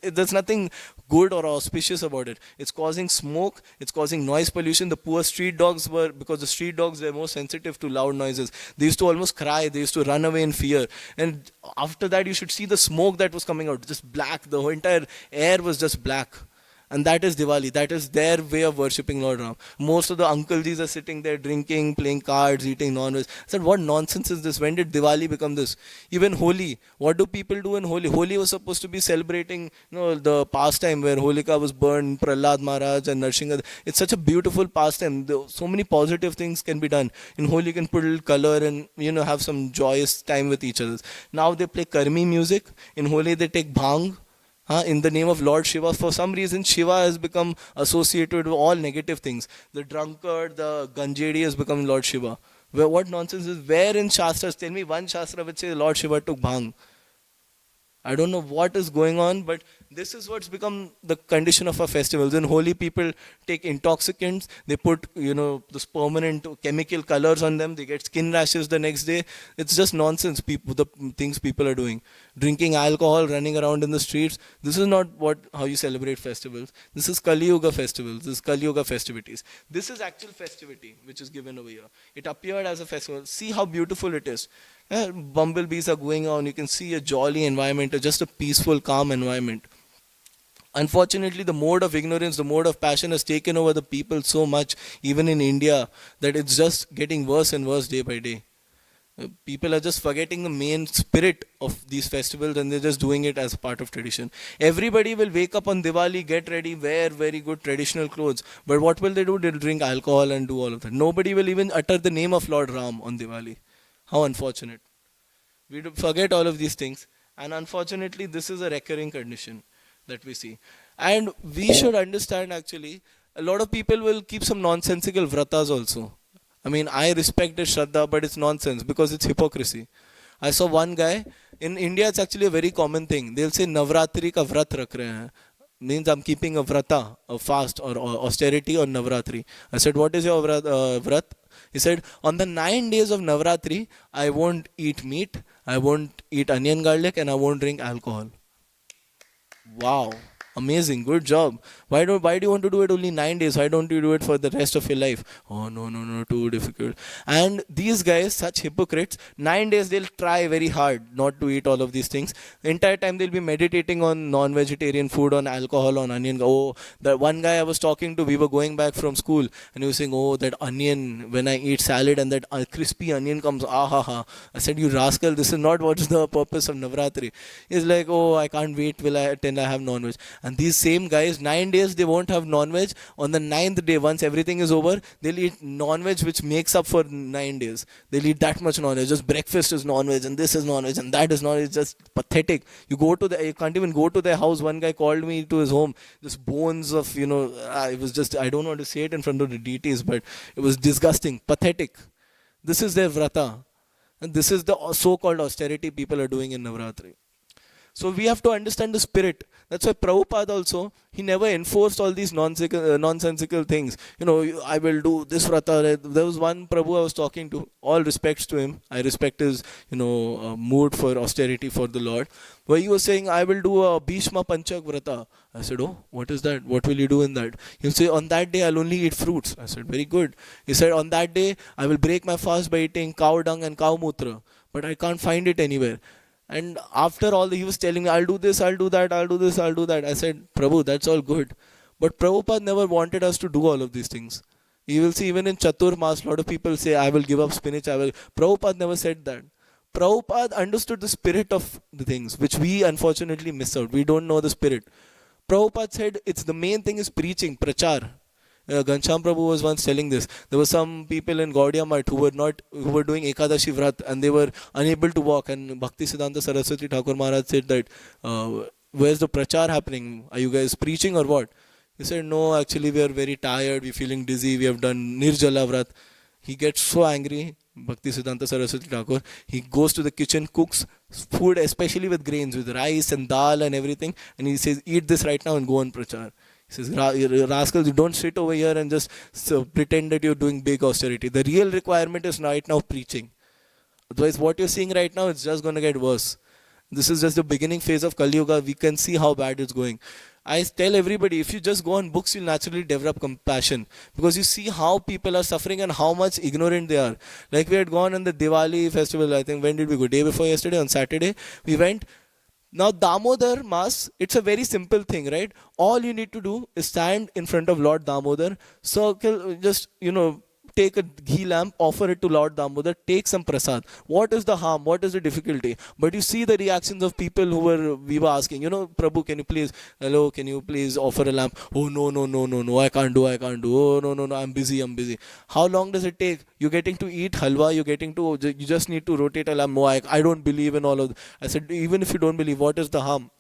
there's nothing good or auspicious about it. It's causing smoke. It's causing noise pollution. The poor street dogs were, because the street dogs, they're more sensitive to loud noises. They used to almost cry. They used to run away in fear. And after that, you should see the smoke that was coming out, just black. The whole entire air was just black. And that is Diwali. That is their way of worshipping Lord Ram. Most of the uncles are sitting there drinking, playing cards, eating non-veg. I said, what nonsense is this? When did Diwali become this? Even Holi. What do people do in Holi? Holi was supposed to be celebrating, the pastime where Holika was burned, Prahlad Maharaj and Narsingha. It's such a beautiful pastime. So many positive things can be done. In Holi you can put a little color and, have some joyous time with each other. Now they play Karmi music. In Holi they take bhang. In the name of Lord Shiva. For some reason, Shiva has become associated with all negative things. The drunkard, the ganjedi has become Lord Shiva. What nonsense is? Where in Shastras? Tell me one Shastra which says Lord Shiva took bhang. I don't know what is going on, but this is what's become the condition of our festivals. In Holi, people take intoxicants. They put, this permanent chemical colors on them. They get skin rashes the next day. It's just nonsense, the things people are doing. Drinking alcohol, running around in the streets. This is not how you celebrate festivals. This is Kali Yuga festivals. This is Kali Yuga festivities. This is actual festivity, which is given over here. It appeared as a festival. See how beautiful it is. Bumblebees are going on. You can see a jolly environment, just a peaceful, calm environment. Unfortunately, the mode of ignorance, the mode of passion has taken over the people so much, even in India, that it's just getting worse and worse day by day. People are just forgetting the main spirit of these festivals, and they're just doing it as part of tradition. Everybody will wake up on Diwali, get ready, wear very good traditional clothes. But what will they do? They'll drink alcohol and do all of that. Nobody will even utter the name of Lord Ram on Diwali. How unfortunate. We forget all of these things. And unfortunately, this is a recurring condition that we see. And we should understand, actually, a lot of people will keep some nonsensical vratas also. I mean, I respect the Shraddha, but it's nonsense because it's hypocrisy. I saw one guy, in India it's actually a very common thing. They'll say Navratri ka vrat rakh rahe hain. Means I'm keeping a vrata, a fast or austerity on Navratri. I said, what is your vrat? He said, on the 9 days of Navratri, I won't eat meat, I won't eat onion garlic, and I won't drink alcohol. Wow. Amazing, good job. Why do you want to do it only 9 days? Why don't you do it for the rest of your life? Oh, no, too difficult. And these guys, such hypocrites, 9 days they'll try very hard not to eat all of these things. The entire time they'll be meditating on non-vegetarian food, on alcohol, on onion. Oh, that one guy I was talking to, we were going back from school, and he was saying, oh, that onion, when I eat salad and that crispy onion comes, I said, you rascal, this is not what's the purpose of Navratri. He's like, oh, I can't wait till I have non-veg. And these same guys, 9 days they won't have non-veg. On the 9th day, once everything is over, they'll eat non-veg, which makes up for 9 days. They'll eat that much non-veg. Just breakfast is non-veg, and this is non-veg, and that is non-veg. It's just pathetic. You can't even go to their house. One guy called me to his home. Just bones of, it was just, I don't want to say it in front of the deities, but it was disgusting, pathetic. This is their vrata. And this is the so-called austerity people are doing in Navratri. So we have to understand the spirit. That's why Prabhupada also, he never enforced all these nonsensical things. I will do this vrata. There was one Prabhu I was talking to, all respects to him. I respect his, mood for austerity for the Lord. Where he was saying, I will do a Bhishma Panchak vrata. I said, oh, what is that? What will you do in that? He'll say, on that day I'll only eat fruits. I said, very good. He said, on that day I will break my fast by eating cow dung and cow mutra. But I can't find it anywhere. And after all, he was telling me, I'll do this, I'll do that, I'll do this, I'll do that. I said, Prabhu, that's all good. But Prabhupada never wanted us to do all of these things. You will see even in Chatur Mas, a lot of people say, I will give up spinach, Prabhupada never said that. Prabhupada understood the spirit of the things, which we unfortunately miss out. We don't know the spirit. Prabhupada said, it's the main thing is preaching, prachar. Ghanshyam Prabhu was once telling this. There were some people in Gaudiya Math who were doing Ekadashi Vrat and they were unable to walk. And Bhakti Siddhanta Saraswati Thakur Maharaj said that, where's the prachar happening? Are you guys preaching or what? He said, no, actually we are very tired, we're feeling dizzy, we have done Nirjala Vrat. He gets so angry, Bhakti Siddhanta Saraswati Thakur, he goes to the kitchen, cooks food, especially with grains, with rice and dal and everything. And he says, eat this right now and go on prachar. He says, rascals, you don't sit over here and just pretend that you're doing big austerity. The real requirement is right now preaching. Otherwise, what you're seeing right now, it's just going to get worse. This is just the beginning phase of Kali Yuga. We can see how bad it's going. I tell everybody, if you just go on books, you'll naturally develop compassion. Because you see how people are suffering and how much ignorant they are. Like we had gone on the Diwali festival, I think, when did we go? Day before yesterday, on Saturday. We went. Now Damodar Mass, it's a very simple thing, right? All you need to do is stand in front of Lord Damodar, circle, just, take a ghee lamp, offer it to Lord Damodar, take some prasad. What is the harm? What is the difficulty? But you see the reactions of people we were asking, Prabhu, can you please offer a lamp? Oh, no, I can't do. Oh, no, I'm busy. How long does it take? You're getting to eat halwa, you just need to rotate a lamp. No, I don't believe in all of that. I said, even if you don't believe, what is the harm?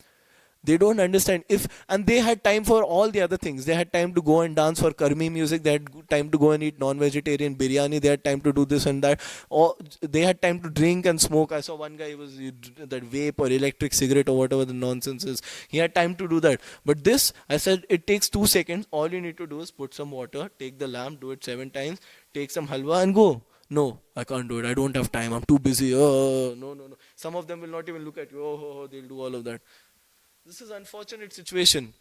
They don't understand. And they had time for all the other things. They had time to go and dance for Karmi music. They had time to go and eat non-vegetarian biryani. They had time to do this and that. Or they had time to drink and smoke. I saw one guy, that vape or electric cigarette or whatever the nonsense is. He had time to do that. But this, I said, it takes 2 seconds. All you need to do is put some water, take the lamp, do it 7 times, take some halwa and go. No, I can't do it. I don't have time. I'm too busy. No. Some of them will not even look at you. They'll do all of that. This is an unfortunate situation.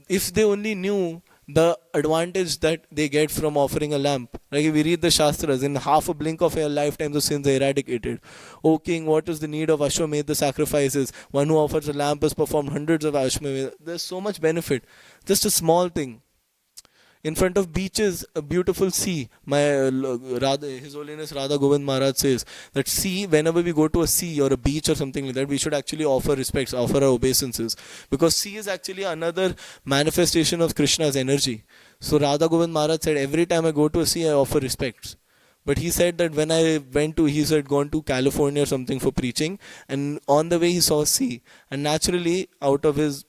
If they only knew the advantage that they get from offering a lamp. Like if we read the Shastras, in half a blink of a lifetime the sins are eradicated. O king, what is the need of Ashwamedha sacrifices? One who offers a lamp has performed hundreds of Ashwamedha. There's so much benefit. Just a small thing. In front of beaches, a beautiful sea. His Holiness Radha Govind Maharaj says that sea, whenever we go to a sea or a beach or something like that, we should actually offer respects, offer our obeisances. Because sea is actually another manifestation of Krishna's energy. So Radha Govind Maharaj said, every time I go to a sea, I offer respects. But he said that when I gone to California or something for preaching, and on the way he saw a sea. And naturally, out of his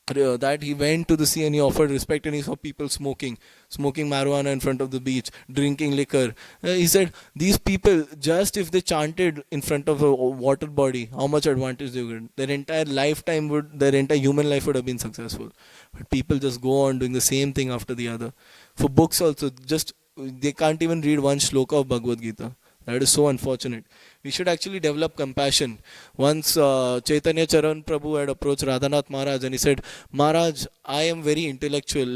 that he went to the sea and he offered respect, and he saw people smoking marijuana in front of the beach, drinking liquor. He said, these people, just if they chanted in front of a water body, how much advantage they would. Their entire human life would have been successful. But people just go on doing the same thing after the other. For books also, they can't even read one shloka of Bhagavad Gita. That is so unfortunate. We should actually develop compassion. Once Chaitanya Charan Prabhu had approached Radhanath Maharaj and he said, Maharaj, I am very intellectual.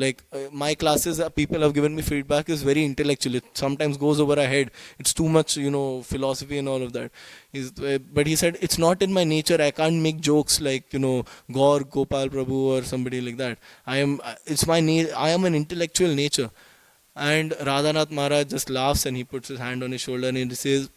My classes, people have given me feedback, is very intellectual. It sometimes goes over our head. It's too much, philosophy and all of that. But he said, it's not in my nature. I can't make jokes like, Gaur Gopal Prabhu or somebody like that. I am an intellectual nature. And Radhanath Maharaj just laughs and he puts his hand on his shoulder and he says,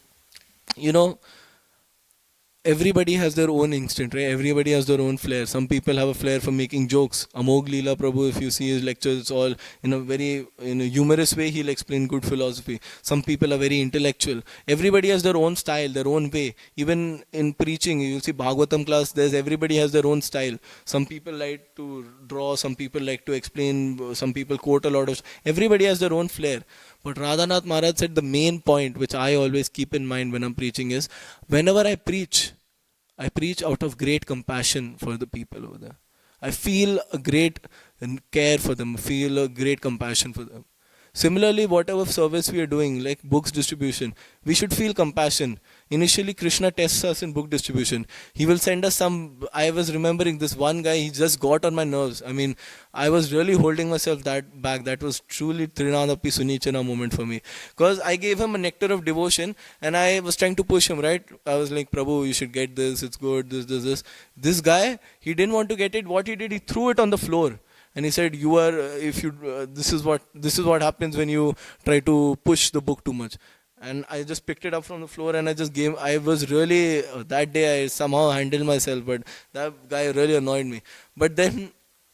everybody has their own instinct, right? Everybody has their own flair. Some people have a flair for making jokes. Amog Leela Prabhu, if you see his lectures, it's all in a humorous way, he'll explain good philosophy. Some people are very intellectual. Everybody has their own style, their own way. Even in preaching, you'll see Bhagavatam class, everybody has their own style. Some people like to draw, some people like to explain, some people quote a lot of... Everybody has their own flair. But Radhanath Maharaj said the main point, which I always keep in mind when I'm preaching, is whenever I preach, I preach out of great compassion for the people over there. I feel a great care for them, feel a great compassion for them. Similarly, whatever service we are doing, like books distribution, we should feel compassion. Initially, Krishna tests us in book distribution. He will send us some. I was remembering this one guy, he just got on my nerves. I mean, I was really holding myself that back. That was truly Trinadapi Sunichana moment for me. Because I gave him a nectar of devotion and I was trying to push him, right? I was like, Prabhu, you should get this, it's good, this. This guy, he didn't want to get it. What he did, he threw it on the floor. And he said, "You are, if you, this is what happens when you try to push the book too much." And I just picked it up from the floor and I just gave. I was really that day I somehow handled myself, but that guy really annoyed me. But then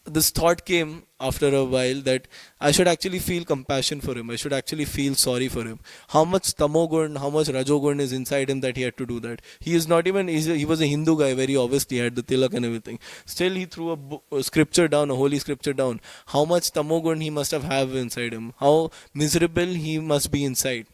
this thought came after a while that I should actually feel compassion for him. I should actually feel sorry for him. How much tamogun, how much rajogun is inside him that he had to do that. He is not even, he was a Hindu guy, very obviously, he had the tilak and everything. Still he threw a scripture down, a holy scripture down. How much tamogun he must have inside him. How miserable he must be inside.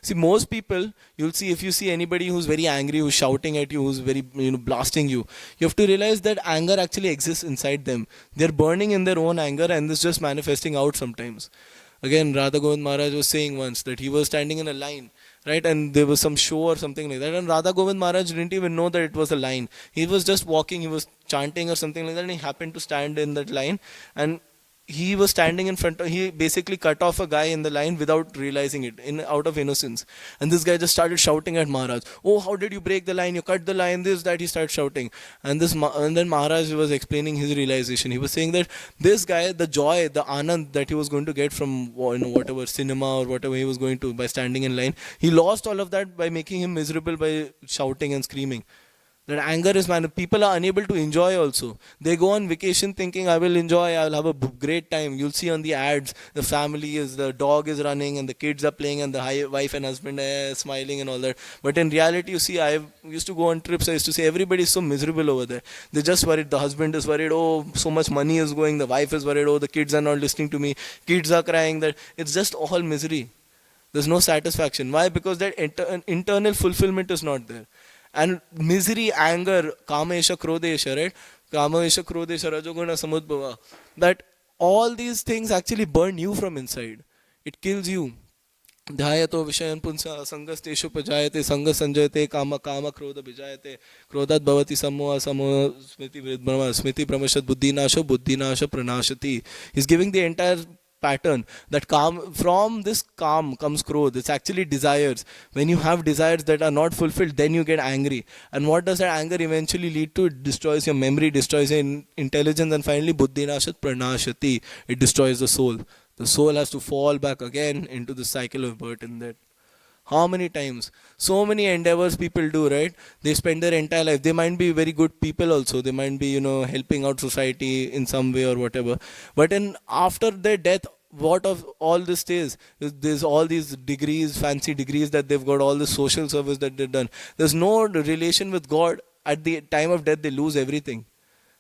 See, most people, you'll see, if you see anybody who's very angry, who's shouting at you, who's very, blasting you, you have to realize that anger actually exists inside them. They're burning in their own anger and it's just manifesting out sometimes. Again, Radha Govind Maharaj was saying once that he was standing in a line, right, and there was some show or something like that, and Radha Govind Maharaj didn't even know that it was a line. He was just walking, he was chanting or something like that, and he happened to stand in that line, and he was standing in front of, he basically cut off a guy in the line without realizing it, out of innocence. And this guy just started shouting at Maharaj, "Oh, how did you break the line? You cut the line, this, that." He started shouting. And then Maharaj was explaining his realization. He was saying that this guy, the joy, the anand that he was going to get from whatever cinema or whatever he was going to by standing in line, he lost all of that by making him miserable by shouting and screaming. That anger is people are unable to enjoy also. They go on vacation thinking, I will enjoy, I will have a great time. You'll see on the ads, the dog is running and the kids are playing and the wife and husband are smiling and all that. But in reality, you see, I used to go on trips, I used to say, everybody is so miserable over there. They're just worried, the husband is worried, oh, so much money is going, the wife is worried, oh, the kids are not listening to me, kids are crying, that it's just all misery. There's no satisfaction. Why? Because that internal fulfillment is not there. And misery, anger, kamesha, krodesha, right? Kamesha, krodesha, rajoguna, samudbhava. That all these things actually burn you from inside. It kills you. Dhyato vishayan punsa sangasteshu pajayate sangas sanjayate kama krodha bijayate krodhat bhavati sammoha sammoha smriti vidbrahma smriti pramashad buddhinasha buddhinasha pranashati. He's giving the entire pattern that from this calm comes growth. It's actually desires. When you have desires that are not fulfilled, then you get angry. And what does that anger eventually lead to? It destroys your memory, destroys your intelligence, and finally buddhinashat pranashati. It destroys the soul. The soul has to fall back again into the cycle of birth and death. How many times? So many endeavors people do, right? They spend their entire life. They might be very good people also. They might be, helping out society in some way or whatever. But after their death, what of all this stays? There's all these degrees, fancy degrees that they've got, all the social service that they've done. There's no relation with God. At the time of death, they lose everything.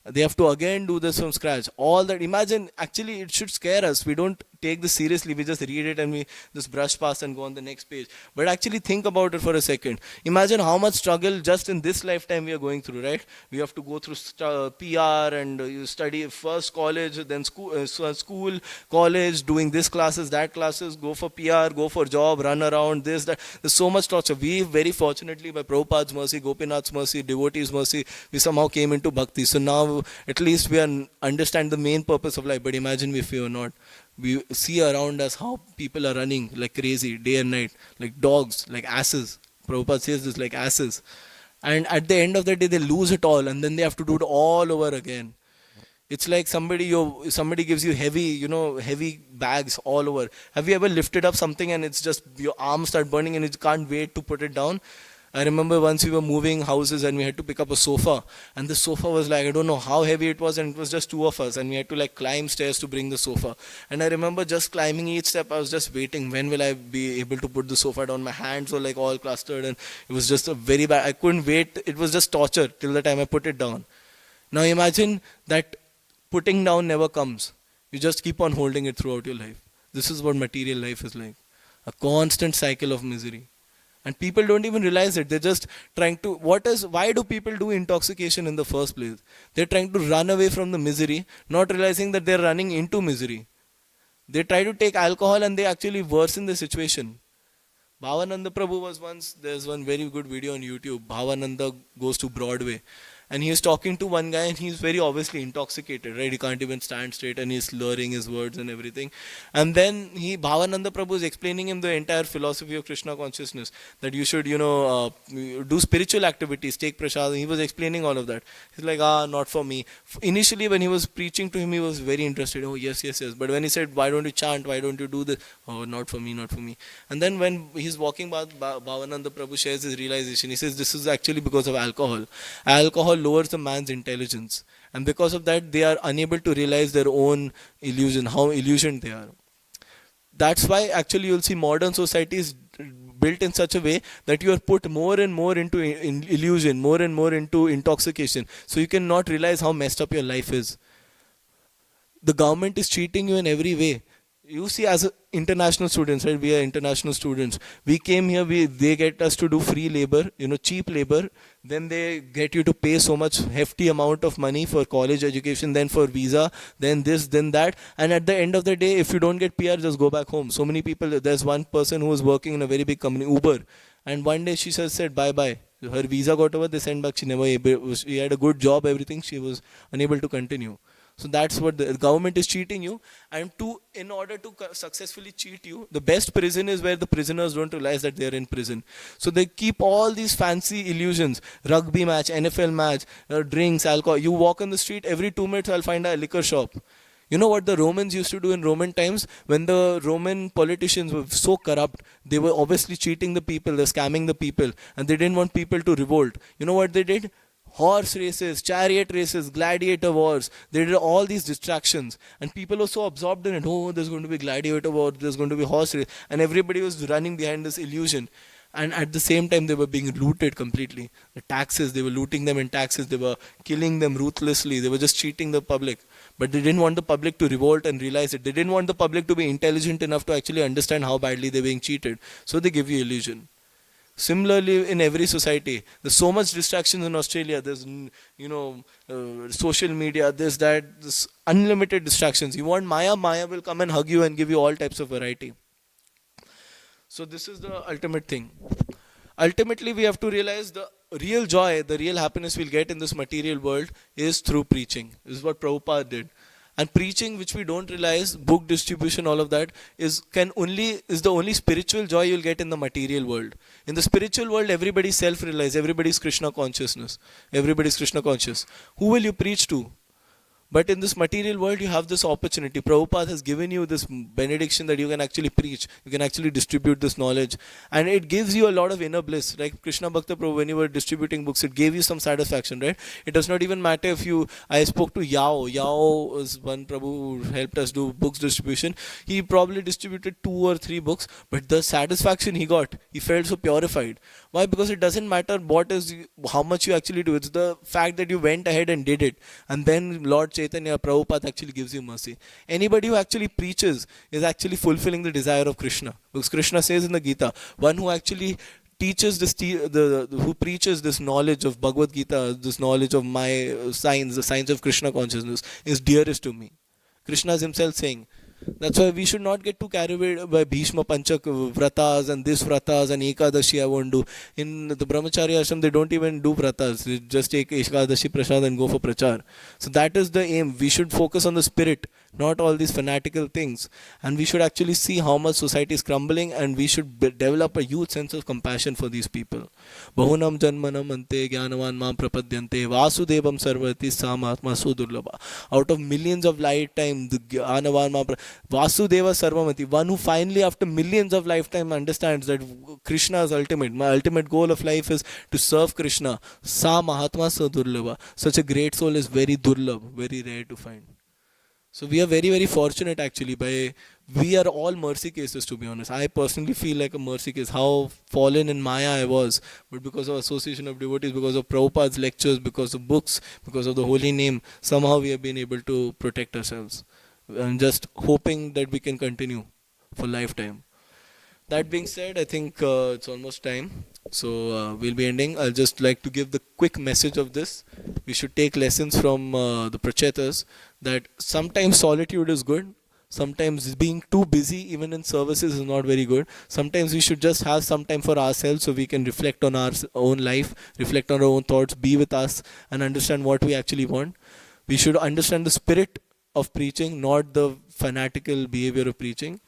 They have to again do this from scratch. All that, imagine, actually it should scare us. We don't take this seriously. We just read it and we just brush past and go on the next page. But actually think about it for a second. Imagine how much struggle just in this lifetime we are going through, right? We have to go through PR and you study first college, then school, college, doing this classes, that classes, go for PR, go for job, run around, this, that. There's so much torture. We very fortunately, by Prabhupada's mercy, Gopinath's mercy, devotees' mercy, we somehow came into bhakti. So now at least we understand the main purpose of life. But imagine if we are not. We see around us how people are running like crazy day and night, like dogs, like asses. Prabhupada says this, like asses. And at the end of the day, they lose it all and then they have to do it all over again. It's like somebody gives you heavy bags all over. Have you ever lifted up something and it's just, your arms start burning and you can't wait to put it down? I remember once we were moving houses and we had to pick up a sofa, and the sofa was like, I don't know how heavy it was, and it was just two of us and we had to like climb stairs to bring the sofa. And I remember just climbing each step, I was just waiting, when will I be able to put the sofa down? My hands were like all clustered and it was just a very bad, I couldn't wait. It was just torture till the time I put it down. Now imagine that putting down never comes. You just keep on holding it throughout your life. This is what material life is like. A constant cycle of misery. And people don't even realize it. They're just trying to, why do people do intoxication in the first place? They're trying to run away from the misery, not realizing that they're running into misery. They try to take alcohol and they actually worsen the situation. Bhavananda Prabhu was once, there's one very good video on YouTube, Bhavananda goes to Broadway. And he is talking to one guy and he's very obviously intoxicated, right? He can't even stand straight and he's slurring his words and everything. And then Bhavananda Prabhu is explaining him the entire philosophy of Krishna consciousness. That you should, do spiritual activities, take prasad. He was explaining all of that. He's like, not for me. Initially when he was preaching to him, he was very interested. Oh, yes. But when he said, why don't you chant? Why don't you do this? Oh, not for me. And then when he's walking by, Bhavananda Prabhu shares his realization. He says, this is actually because of alcohol. Alcohol lowers a man's intelligence, and because of that they are unable to realize their own illusion, how illusioned they are. That's why actually you'll see modern societies built in such a way that you are put more and more into illusion, more and more into intoxication, so you cannot realize how messed up your life is. The government is cheating you in every way. You see, as international students, right? We are international students. We came here, they get us to do free labor, cheap labor. Then they get you to pay so much hefty amount of money for college education, then for visa, then this, then that. And at the end of the day, if you don't get PR, just go back home. So many people, there's one person who was working in a very big company, Uber. And one day she said bye-bye. Her visa got over, they sent back. She had a good job, everything. She was unable to continue. So that's what the government is cheating you. And in order to successfully cheat you, the best prison is where the prisoners don't realize that they are in prison. So they keep all these fancy illusions. Rugby match, NFL match, drinks, alcohol. You walk on the street, every 2 minutes I'll find a liquor shop. You know what the Romans used to do in Roman times? When the Roman politicians were so corrupt, they were obviously cheating the people, they're scamming the people, and they didn't want people to revolt. You know what they did? Horse races, chariot races, gladiator wars. They did all these distractions. And people were so absorbed in it. Oh, there's going to be gladiator war, there's going to be horse race. And everybody was running behind this illusion. And at the same time, they were being looted completely. The taxes, they were looting them in taxes. They were killing them ruthlessly. They were just cheating the public. But they didn't want the public to revolt and realize it. They didn't want the public to be intelligent enough to actually understand how badly they're being cheated. So they give you illusion. Similarly, in every society, there's so much distractions in Australia. There's, social media, this unlimited distractions. You want Maya, Maya will come and hug you and give you all types of variety. So this is the ultimate thing. Ultimately, we have to realize the real joy, the real happiness we'll get in this material world is through preaching. This is what Prabhupada did. And preaching, which we don't realize, book distribution, all of that, is the only spiritual joy you'll get in the material world. In the spiritual world, everybody's self-realized, everybody's Krishna consciousness, everybody's Krishna conscious. Who will you preach to? But in this material world, you have this opportunity. Prabhupada has given you this benediction that you can actually preach. You can actually distribute this knowledge. And it gives you a lot of inner bliss. Like Krishna Bhakta Prabhu, when you were distributing books, it gave you some satisfaction, right? It does not even matter if I spoke to Yao. Yao is one Prabhu who helped us do books distribution. He probably distributed 2 or 3 books. But the satisfaction he got, he felt so purified. Why? Because it doesn't matter how much you actually do. It's the fact that you went ahead and did it. And then Lord Chaitanya, Prabhupada actually gives you mercy. Anybody who actually preaches is actually fulfilling the desire of Krishna. Because Krishna says in the Gita, one who actually teaches who preaches this knowledge of Bhagavad Gita, this knowledge of my science, the science of Krishna consciousness, is dearest to me. Krishna is himself saying. That's why we should not get too carried away by Bhishma Panchak vratas and this vratas and Ekadashi I won't do. In the Brahmacharya ashram, they don't even do vratas. They just take Ekadashi prasad and go for prachar. So that is the aim. We should focus on the spirit, not all these fanatical things. And we should actually see how much society is crumbling, and we should develop a huge sense of compassion for these people. Bahunam janmanam ante jnanavan mam prapadyante vasudevam sarvati samatma sudurlabha. Out of millions of lifetime, the jnanavan mam Vasudeva Sarvamati, one who finally after millions of lifetime understands that Krishna is ultimate. My ultimate goal of life is to serve Krishna. Sa Mahatma Sadurlava. Such a great soul is very durlabh, very rare to find. So we are very, very fortunate actually. We are all mercy cases, to be honest. I personally feel like a mercy case. How fallen in Maya I was. But because of association of devotees, because of Prabhupada's lectures, because of books, because of the holy name, somehow we have been able to protect ourselves. And just hoping that we can continue for lifetime. That being said, I think it's almost time. So we'll be ending. I'll just like to give the quick message of this. We should take lessons from the Prachetas that sometimes solitude is good. Sometimes being too busy, even in services, is not very good. Sometimes we should just have some time for ourselves so we can reflect on our own life, reflect on our own thoughts, be with us, and understand what we actually want. We should understand the spirit of preaching, not the fanatical behavior of preaching.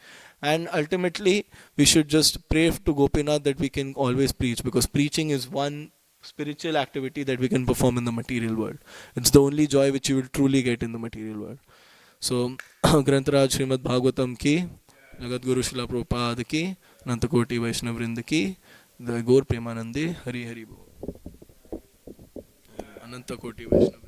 And ultimately, we should just pray to Gopinath that we can always preach, because preaching is one spiritual activity that we can perform in the material world. It's the only joy which you will truly get in the material world. So, Grantaraj Srimad Bhagavatam ki, Jagat Guru Srila Prabhupada ki, Nantakoti Vaishnav Vrinda ki, the Gaur Premanande, Hari Hari Bol. Anantakoti Vaishnav